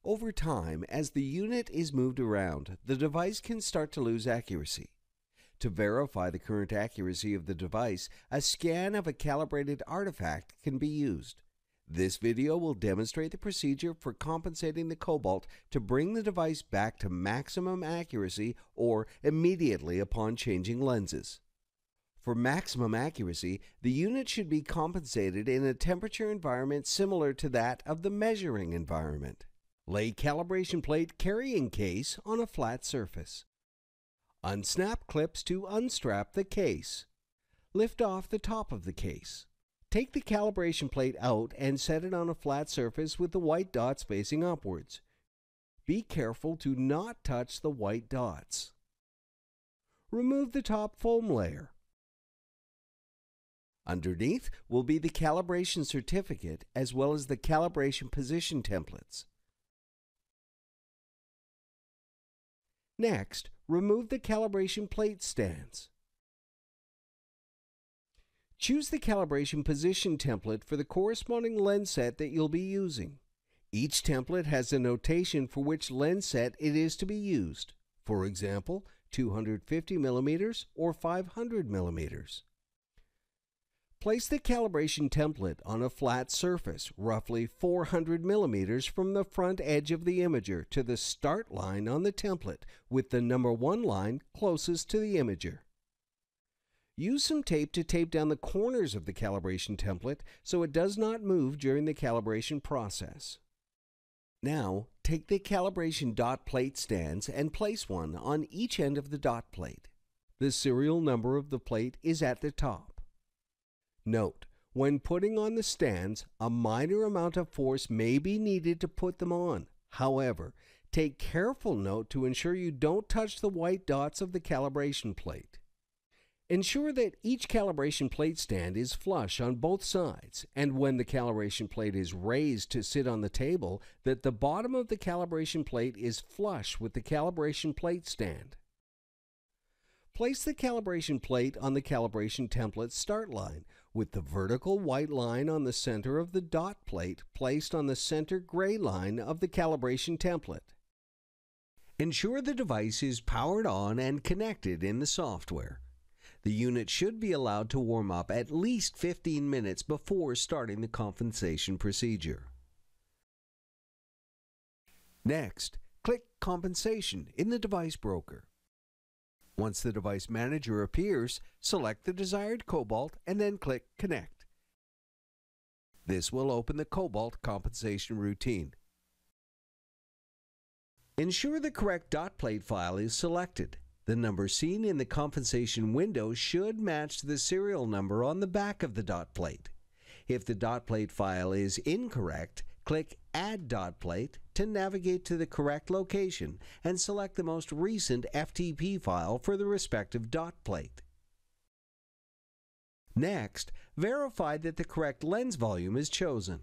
Over time, as the unit is moved around, the device can start to lose accuracy. To verify the current accuracy of the device, a scan of a calibrated artifact can be used. This video will demonstrate the procedure for compensating the Cobalt to bring the device back to maximum accuracy or immediately upon changing lenses. For maximum accuracy, the unit should be compensated in a temperature environment similar to that of the measuring environment. Lay calibration plate carrying case on a flat surface. Unsnap clips to unstrap the case. Lift off the top of the case. Take the calibration plate out and set it on a flat surface with the white dots facing upwards. Be careful to not touch the white dots. Remove the top foam layer. Underneath will be the calibration certificate as well as the calibration position templates. Next, remove the calibration plate stands. Choose the calibration position template for the corresponding lens set that you'll be using. Each template has a notation for which lens set it is to be used. For example, 250 mm or 500 mm. Place the calibration template on a flat surface, roughly 400 mm from the front edge of the imager to the start line on the template, with the number 1 line closest to the imager. Use some tape to tape down the corners of the calibration template so it does not move during the calibration process. Now, take the calibration dot plate stands and place one on each end of the dot plate. The serial number of the plate is at the top. Note, when putting on the stands, a minor amount of force may be needed to put them on. However, take careful note to ensure you don't touch the white dots of the calibration plate. Ensure that each calibration plate stand is flush on both sides, and when the calibration plate is raised to sit on the table, that the bottom of the calibration plate is flush with the calibration plate stand. Place the calibration plate on the calibration template start line, with the vertical white line on the center of the dot plate placed on the center gray line of the calibration template. Ensure the device is powered on and connected in the software. The unit should be allowed to warm up at least 15 minutes before starting the compensation procedure. Next, click Compensation in the device broker. Once the device manager appears, select the desired Cobalt and then click Connect. This will open the Cobalt compensation routine. Ensure the correct dot plate file is selected. The number seen in the compensation window should match the serial number on the back of the dot plate. If the dot plate file is incorrect, click Add Dot Plate to navigate to the correct location and select the most recent FTP file for the respective dot plate. Next, verify that the correct lens volume is chosen.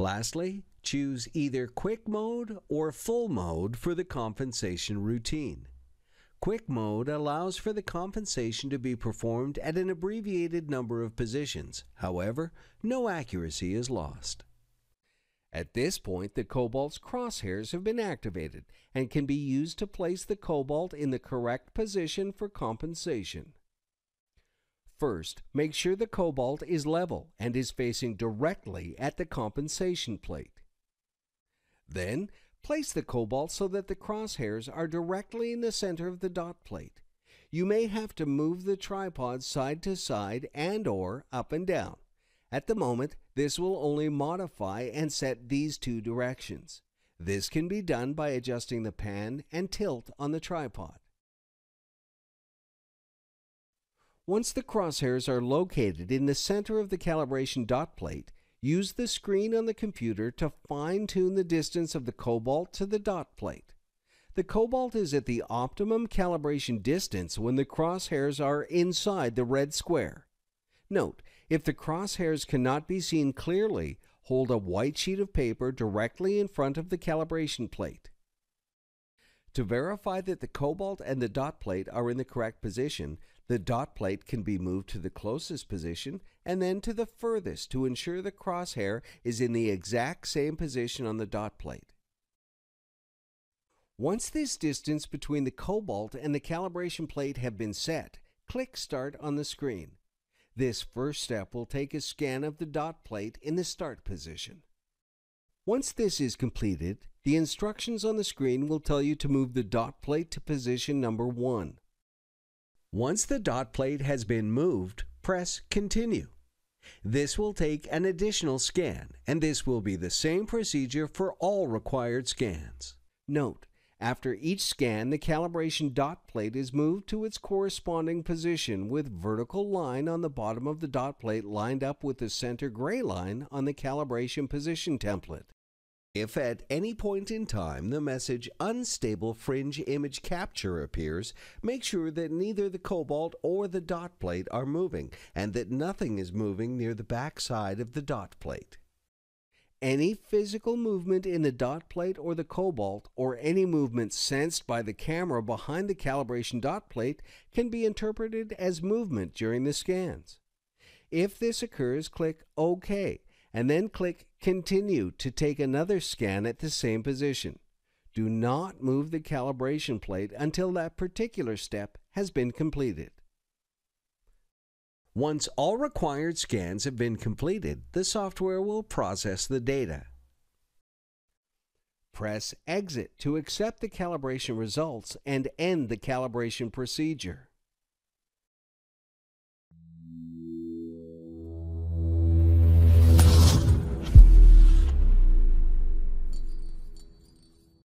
Lastly, choose either Quick Mode or Full Mode for the compensation routine. Quick Mode allows for the compensation to be performed at an abbreviated number of positions. However, no accuracy is lost. At this point, the Cobalt's crosshairs have been activated and can be used to place the Cobalt in the correct position for compensation. First, make sure the Cobalt is level and is facing directly at the compensation plate. Then, place the Cobalt so that the crosshairs are directly in the center of the dot plate. You may have to move the tripod side to side and/or up and down. At the moment, this will only modify and set these two directions. This can be done by adjusting the pan and tilt on the tripod. Once the crosshairs are located in the center of the calibration dot plate, use the screen on the computer to fine-tune the distance of the Cobalt to the dot plate. The Cobalt is at the optimum calibration distance when the crosshairs are inside the red square. Note, if the crosshairs cannot be seen clearly, hold a white sheet of paper directly in front of the calibration plate. To verify that the Cobalt and the dot plate are in the correct position, the dot plate can be moved to the closest position and then to the furthest to ensure the crosshair is in the exact same position on the dot plate. Once this distance between the Cobalt and the calibration plate have been set, click Start on the screen. This first step will take a scan of the dot plate in the start position. Once this is completed, the instructions on the screen will tell you to move the dot plate to position number 1. Once the dot plate has been moved, press Continue. This will take an additional scan, and this will be the same procedure for all required scans. Note, after each scan, the calibration dot plate is moved to its corresponding position with vertical line on the bottom of the dot plate lined up with the center gray line on the calibration position template. If at any point in time the message Unstable Fringe Image Capture appears, make sure that neither the Cobalt or the dot plate are moving and that nothing is moving near the back side of the dot plate. Any physical movement in the dot plate or the Cobalt, or any movement sensed by the camera behind the calibration dot plate, can be interpreted as movement during the scans. If this occurs, click OK, and then click Continue to take another scan at the same position. Do not move the calibration plate until that particular step has been completed. Once all required scans have been completed, the software will process the data. Press Exit to accept the calibration results and end the calibration procedure.